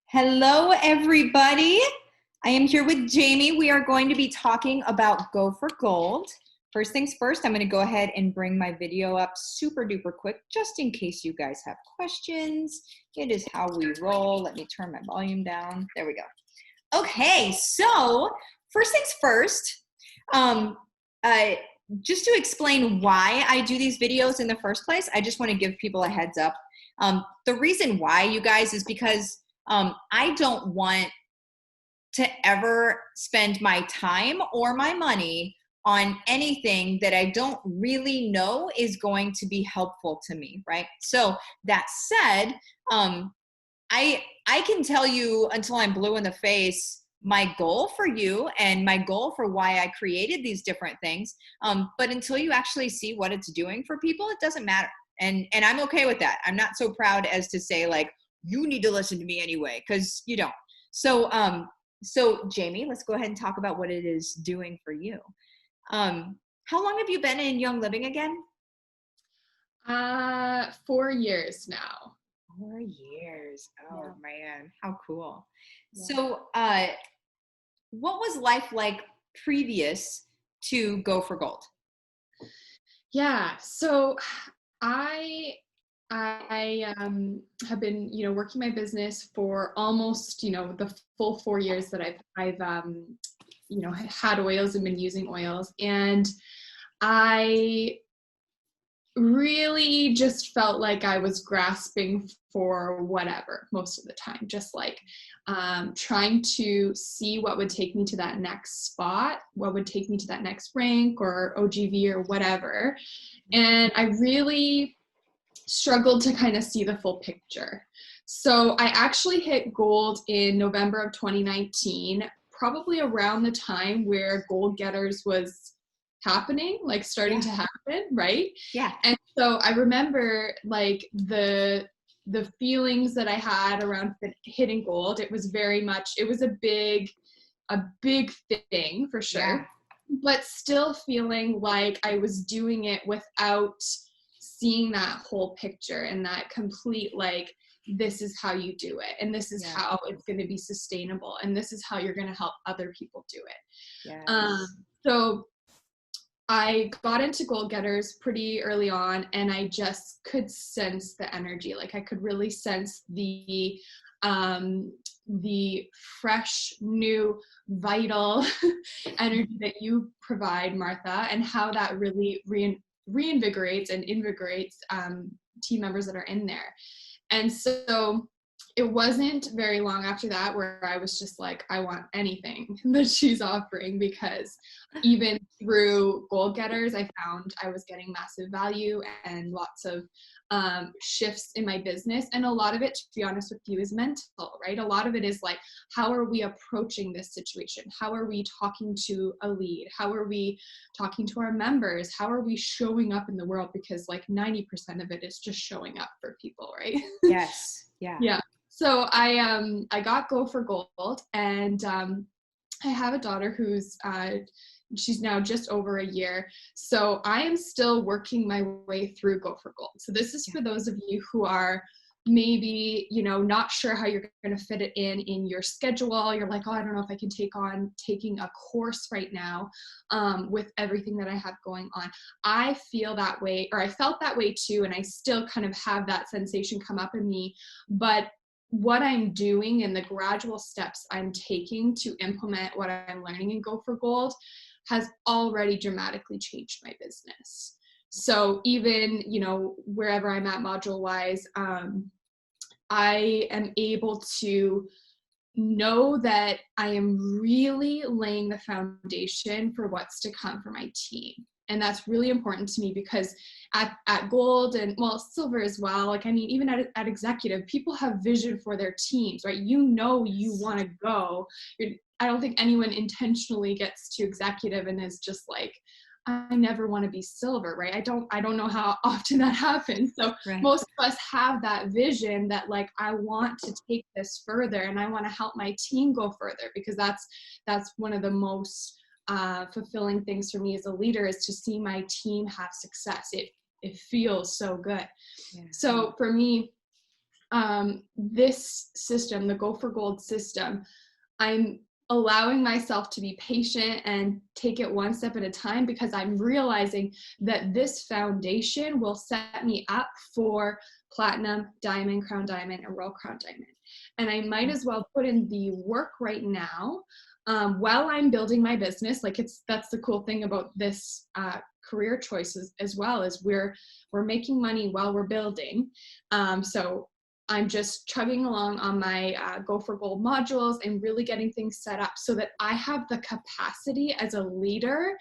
Hello, everybody. I am here with Jaimi. We are going to be talking about Go for Gold. First things first, I'm going to go ahead and bring my video up super duper quick, just in case you guys have questions. It is how we roll. Let me turn my volume down. There we go. Okay, so first things first, just to explain why I do these videos in the first place, I just want to give people a heads up. The reason why, you guys, is because I don't want to ever spend my time or my money on anything that I don't really know is going to be helpful to me, right? So that said, I can tell you until I'm blue in the face my goal for you and my goal for why I created these different things. But until you actually see what it's doing for people, it doesn't matter. And I'm okay with that. I'm not so proud as to say like, you need to listen to me anyway, because you don't. So Jaimi, let's go ahead and talk about what it is doing for you. How long have you been in Young Living again? 4 years now. 4 years. Oh Yeah. man, how cool. Yeah. So what was life like previous to Go for Gold? Yeah. So I have been, working my business for almost, the full 4 years that I've had oils and been using oils. And I really just felt like I was grasping for whatever most of the time, just like trying to see what would take me to that next spot, what would take me to that next rank or OGV or whatever. And I really struggled to kind of see the full picture. So I actually hit gold in November of 2019, probably around the time where Gold Getters was happening, like starting to happen, right? Yeah. And so I remember like the feelings that I had around hitting gold. It was very much, it was a big thing for sure. Yeah. But still feeling like I was doing it without seeing that whole picture and that complete, like, this is how you do it, and this is how it's going to be sustainable, and this is how you're going to help other people do it. Yes. So I got into Gold Getters pretty early on, and I just could sense the energy. Like I could really sense the fresh, new, vital energy that you provide, Martha, and how that really reinvigorates and invigorates team members that are in there. And so it wasn't very long after that where I was just like, I want anything that she's offering, because even through Gold Getters, I found I was getting massive value and lots of shifts in my business. And a lot of it, to be honest with you, is mental, right? A lot of it is like, how are we approaching this situation? How are we talking to a lead? How are we talking to our members? How are we showing up in the world? Because like 90% of it is just showing up for people, right? Yes. Yeah. Yeah. So I got Go for Gold, and I have a daughter who's she's now just over a year. So I am still working my way through Go for Gold. So this is for those of you who are maybe, not sure how you're going to fit it in your schedule. You're like, oh, I don't know if I can take on taking a course right now with everything that I have going on. I feel that way, or I felt that way too. And I still kind of have that sensation come up in me. But what I'm doing and the gradual steps I'm taking to implement what I'm learning in Go for Gold has already dramatically changed my business. So even, wherever I'm at module wise, I am able to know that I am really laying the foundation for what's to come for my team. And that's really important to me, because at gold and silver as well, like, I mean, even at executive, people have vision for their teams, right? You want to go. I don't think anyone intentionally gets to executive and is just like, I never want to be silver, right? I don't know how often that happens. So Right. Most of us have that vision that like, I want to take this further and I want to help my team go further, because that's one of the most fulfilling things for me as a leader, is to see my team have success. It feels so good. Yeah. So for me, This system, the Go for Gold system, I'm allowing myself to be patient and take it one step at a time, because I'm realizing that this foundation will set me up for platinum, diamond, crown diamond, and royal crown diamond. And I might as well put in the work right now, while I'm building my business. Like, that's the cool thing about this career choices as well, is we're making money while we're building. So I'm just chugging along on my Go for Gold modules and really getting things set up so that I have the capacity as a leader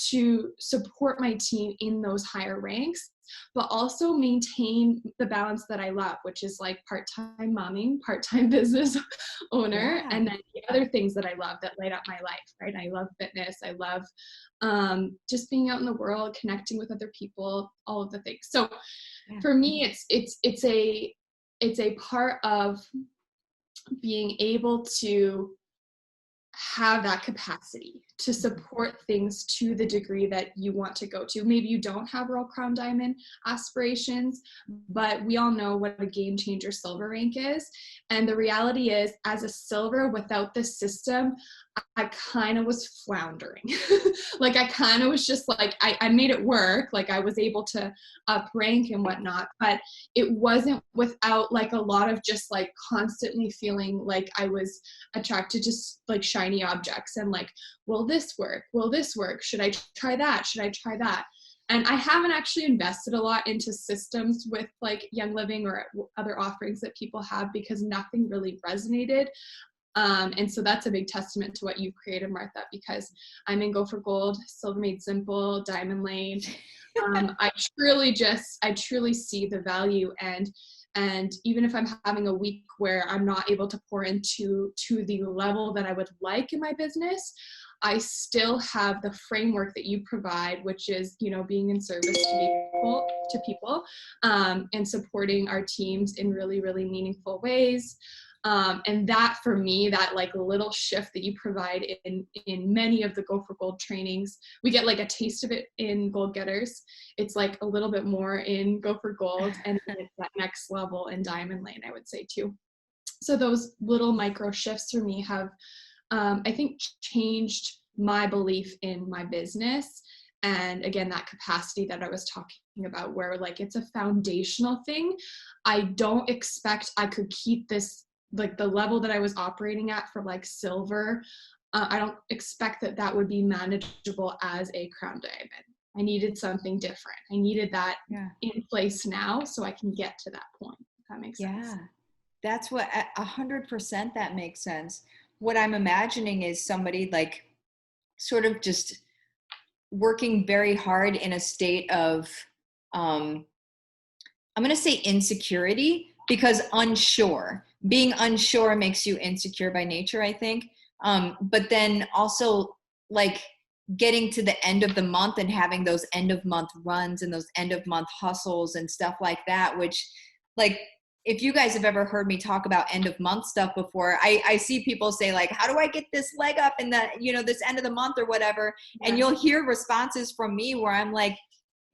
to support my team in those higher ranks, but also maintain the balance that I love, which is like part-time momming, part-time business owner, Yeah. and then the other things that I love that light up my life, right? I love fitness. I love just being out in the world, connecting with other people, all of the things. So for me, it's a part of being able to have that capacity to support things to the degree that you want to go to. Maybe you don't have Royal Crown Diamond aspirations, but we all know what a game changer silver rank is. And the reality is, as a silver without this system, I kind of was floundering. Like, I kind of was just like, I made it work. Like, I was able to up rank and whatnot, but it wasn't without like a lot of just like constantly feeling like I was attracted to like shiny objects and like, will this work? Will this work? Should I try that? Should I try that? And I haven't actually invested a lot into systems with like Young Living or other offerings that people have, because nothing really resonated. And so that's a big testament to what you've created, Martha, because I'm in Go for Gold, Silver Made Simple, Diamond Lane. I truly see the value, and even if I'm having a week where I'm not able to pour into the level that I would like in my business, I still have the framework that you provide, which is, you know, being in service to people, and supporting our teams in really, really meaningful ways. And that, for me, that like little shift that you provide in many of the Go for Gold trainings, we get like a taste of it in Gold Getters. It's like a little bit more in Go for Gold, and it's that next level in Diamond Lane, I would say too. So those little micro shifts for me have, I think, changed my belief in my business. And again, that capacity that I was talking about, where like it's a foundational thing. I don't expect I could keep this, like the level that I was operating at for like silver. I don't expect that would be manageable as a crown diamond. I needed something different. I needed that in place now so I can get to that point, if that makes sense. Yeah, that's what 100% that makes sense. What I'm imagining is somebody like sort of just working very hard in a state of, I'm going to say insecurity, because being unsure makes you insecure by nature, I think. But then also like getting to the end of the month and having those end of month runs and those end of month hustles and stuff like that, which, like, if you guys have ever heard me talk about end of month stuff before, I see people say like, how do I get this leg up in the, you know, this end of the month or whatever. Yeah. And you'll hear responses from me where I'm like,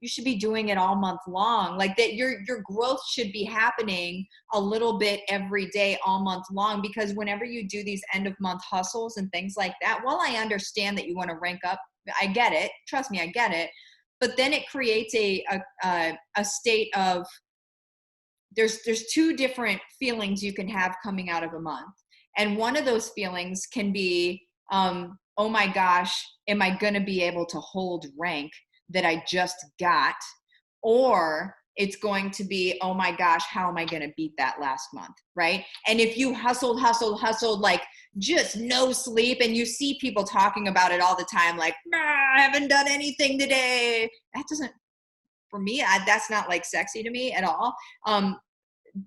you should be doing it all month long. Like that your growth should be happening a little bit every day, all month long, because whenever you do these end of month hustles and things like that, while I understand that you want to rank up, I get it. Trust me, I get it. But then it creates a state of, there's two different feelings you can have coming out of a month. And one of those feelings can be, oh my gosh, am I going to be able to hold rank that I just got? Or it's going to be, oh my gosh, how am I going to beat that last month, right? And if you hustled, like just no sleep, and you see people talking about it all the time, like, nah, I haven't done anything today. That doesn't, for me, that's not like sexy to me at all.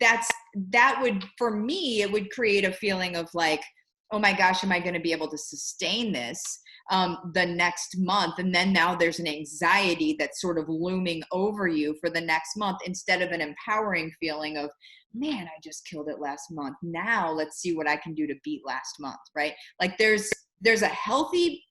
That would, for me, it would create a feeling of like, oh my gosh, am I going to be able to sustain this the next month? And then now there's an anxiety that's sort of looming over you for the next month, instead of an empowering feeling of, man, I just killed it last month. Now let's see what I can do to beat last month, right? Like there's there's a healthy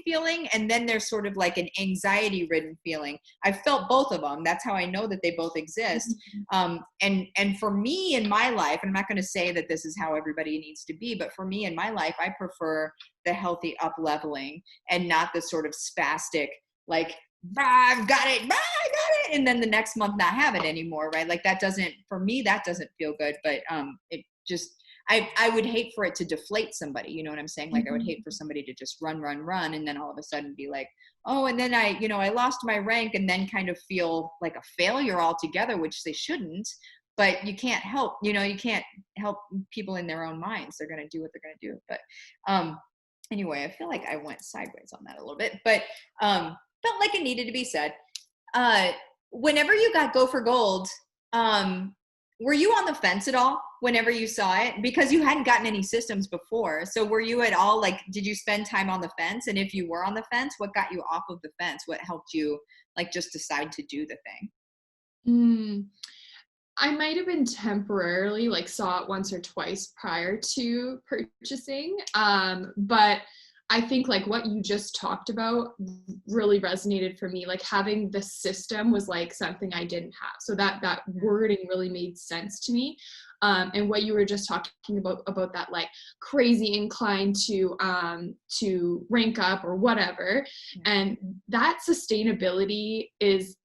feeling, and then there's sort of like an anxiety ridden feeling. I felt both of them. That's how I know that they both exist. And for me in my life, and I'm not going to say that this is how everybody needs to be, but for me in my life, I prefer the healthy up leveling and not the sort of spastic, like, I've got it, I got it, and then the next month not have it anymore, right? Like that doesn't, for me, that doesn't feel good. But it just, I would hate for it to deflate somebody. You know what I'm saying? Like I would hate for somebody to just run, and then all of a sudden be like, oh, and then I lost my rank, and then kind of feel like a failure altogether, which they shouldn't. But you can't help, you can't help people in their own minds. They're going to do what they're going to do. But anyway, I feel like I went sideways on that a little bit, but felt like it needed to be said. Whenever you got Go for Gold, were you on the fence at all whenever you saw it? Because you hadn't gotten any systems before. So were you at all like, did you spend time on the fence? And if you were on the fence, what got you off of the fence? What helped you like just decide to do the thing? I might have been temporarily like saw it once or twice prior to purchasing. But I think like what you just talked about really resonated for me. Like having the system was like something I didn't have. So that wording really made sense to me. And what you were just talking about that like crazy incline to rank up or whatever. And that sustainability is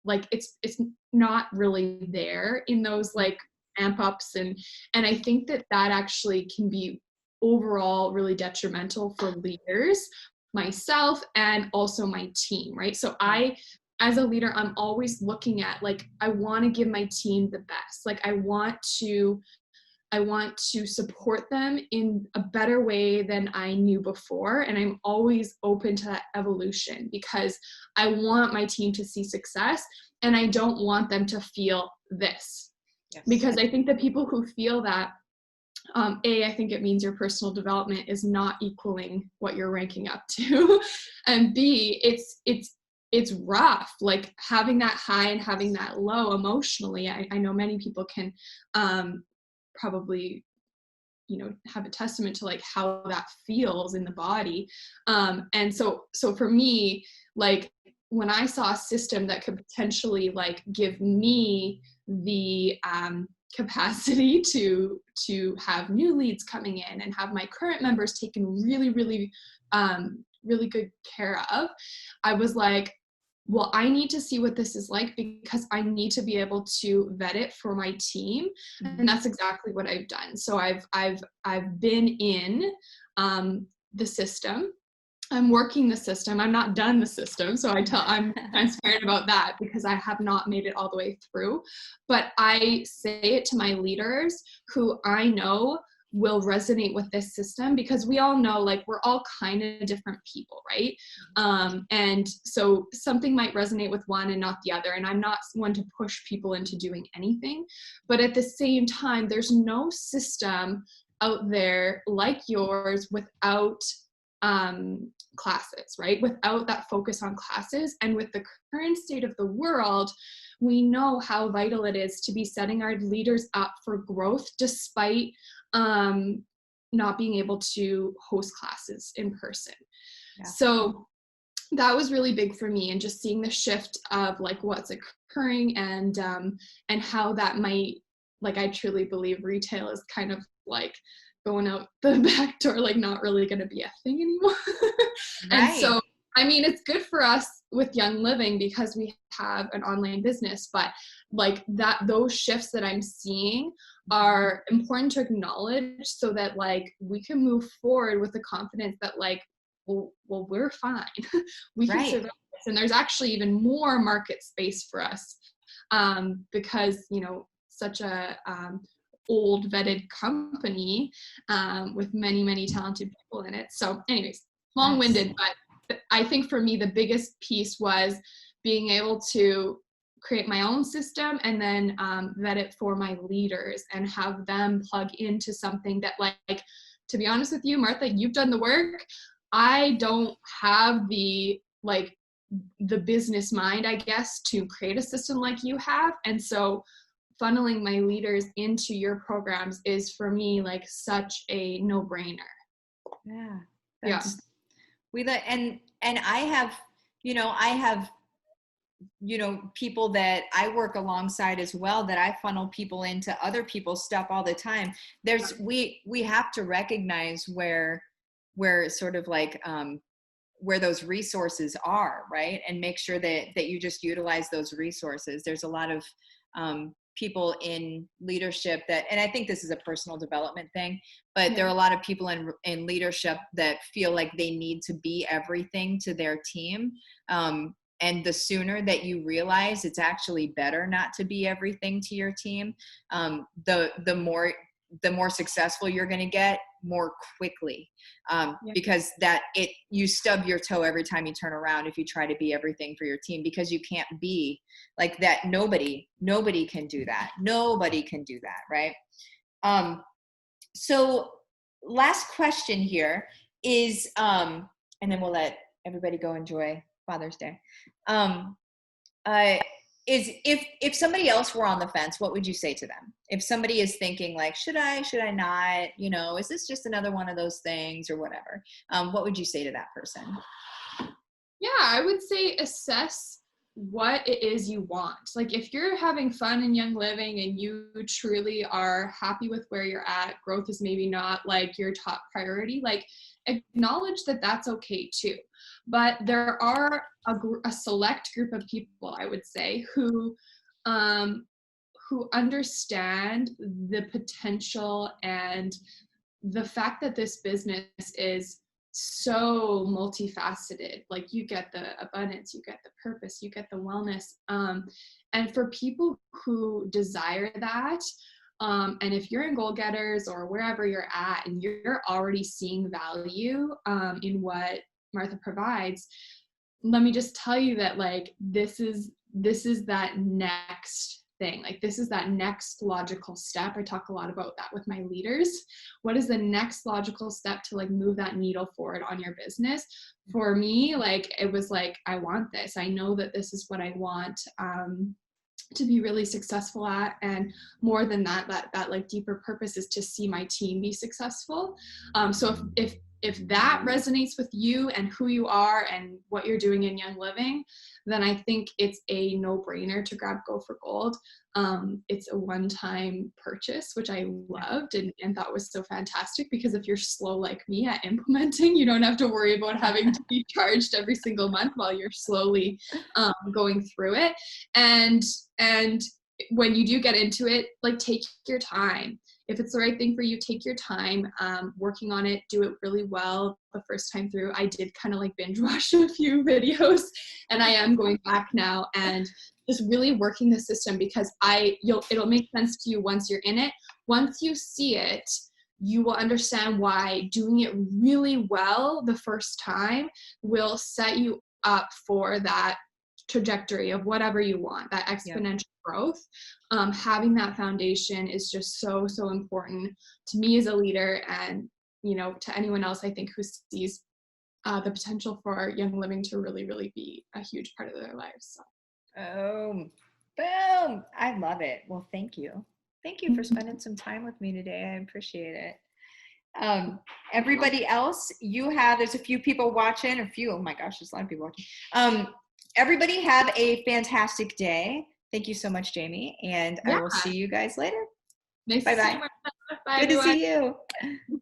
like, it's not really there in those like amp ups. And I think that actually can be overall really detrimental for leaders, myself, and also my team, right? So I, as a leader, I'm always looking at like, I want to give my team the best. Like I want to support them in a better way than I knew before. And I'm always open to that evolution because I want my team to see success and I don't want them to feel this. Yes. Because I think the people who feel that, I think it means your personal development is not equaling what you're ranking up to. And B, it's rough, like having that high and having that low emotionally. I know many people can probably, have a testament to like how that feels in the body. And so for me, like when I saw a system that could potentially like give me the capacity to have new leads coming in and have my current members taken really, really, really good care of, I was like, well, I need to see what this is like because I need to be able to vet it for my team. And that's exactly what I've done. So I've been in the system. I'm working the system. I'm not done the system. So I'm transparent about that because I have not made it all the way through. But I say it to my leaders who I know will resonate with this system because we all know like we're all kind of different people, right? And so something might resonate with one and not the other. And I'm not one to push people into doing anything. But at the same time, there's no system out there like yours without classes, right? Without that focus on classes. And with the current state of the world, we know how vital it is to be setting our leaders up for growth despite not being able to host classes in person. Yeah. So that was really big for me, and just seeing the shift of like what's occurring and how that might, like, I truly believe retail is kind of like going out the back door, like not really going to be a thing anymore. Right. And so, I mean, it's good for us with Young Living because we have an online business, but like that, those shifts that I'm seeing are important to acknowledge so that like we can move forward with the confidence that like, well we're fine. We can survive this. And there's actually even more market space for us because, such a old vetted company with many, many talented people in it. So anyways, long-winded, but I think for me, the biggest piece was being able to create my own system and then vet it for my leaders and have them plug into something that, like, to be honest with you, Martha, you've done the work. I don't have the business mind, I guess, to create a system like you have. And so funneling my leaders into your programs is for me like such a no-brainer. Yeah. That's, we let, and I have, people that I work alongside as well, that I funnel people into other people's stuff all the time. We have to recognize where sort of like, where those resources are, right? And make sure that you just utilize those resources. There's a lot of people in leadership that, and I think this is a personal development thing, but there are a lot of people in leadership that feel like they need to be everything to their team. And the sooner that you realize it's actually better not to be everything to your team, the more successful you're going to get more quickly. Because you stub your toe every time you turn around if you try to be everything for your team, because you can't be like that. Nobody can do that. Nobody can do that. Right. So last question here is, and then we'll let everybody go enjoy Father's Day. Is if somebody else were on the fence, what would you say to them? If somebody is thinking like, should I not, is this just another one of those things or whatever? What would you say to that person? Yeah, I would say assess what it is you want. Like if you're having fun in Young Living and you truly are happy with where you're at, growth is maybe not like your top priority, like acknowledge that that's okay too. But there are a select group of people, I would say, who understand the potential and the fact that this business is so multifaceted. Like you get the abundance, you get the purpose, you get the wellness. And for people who desire that, and if you're in Goal Getters or wherever you're at and you're already seeing value in what Martha provides, let me just tell you that like this is that next thing. Like this is that next logical step. I talk a lot about that with my leaders. What is the next logical step to like move that needle forward on your business? For me, like it was like, I want this. I know that this is what I want to be really successful at. And more than that like deeper purpose is to see my team be successful. So if that resonates with you and who you are and what you're doing in Young Living, then I think it's a no-brainer to grab Go for Gold. It's a one-time purchase, which I loved and thought was so fantastic, because if you're slow like me at implementing, you don't have to worry about having to be charged every single month while you're slowly going through it. And when you do get into it, like take your time. If it's the right thing for you, take your time working on it, do it really well the first time through. I did kind of like binge watch a few videos, and I am going back now and just really working the system, because it'll make sense to you once you're in it. Once you see it, you will understand why doing it really well the first time will set you up for that trajectory of whatever you want, that exponential growth. Having that foundation is just so important to me as a leader, and to anyone else I think who sees the potential for Young Living to really be a huge part of their lives. So. Oh, boom! I love it. Well, thank you for spending some time with me today. I appreciate it. Everybody else, there's a few people watching, oh my gosh, there's a lot of people watching. Everybody have a fantastic day. Thank you so much, Jaimi, and I will see you guys later. Nice Bye-bye. to see you, Martha. Bye, Good everyone. to see you.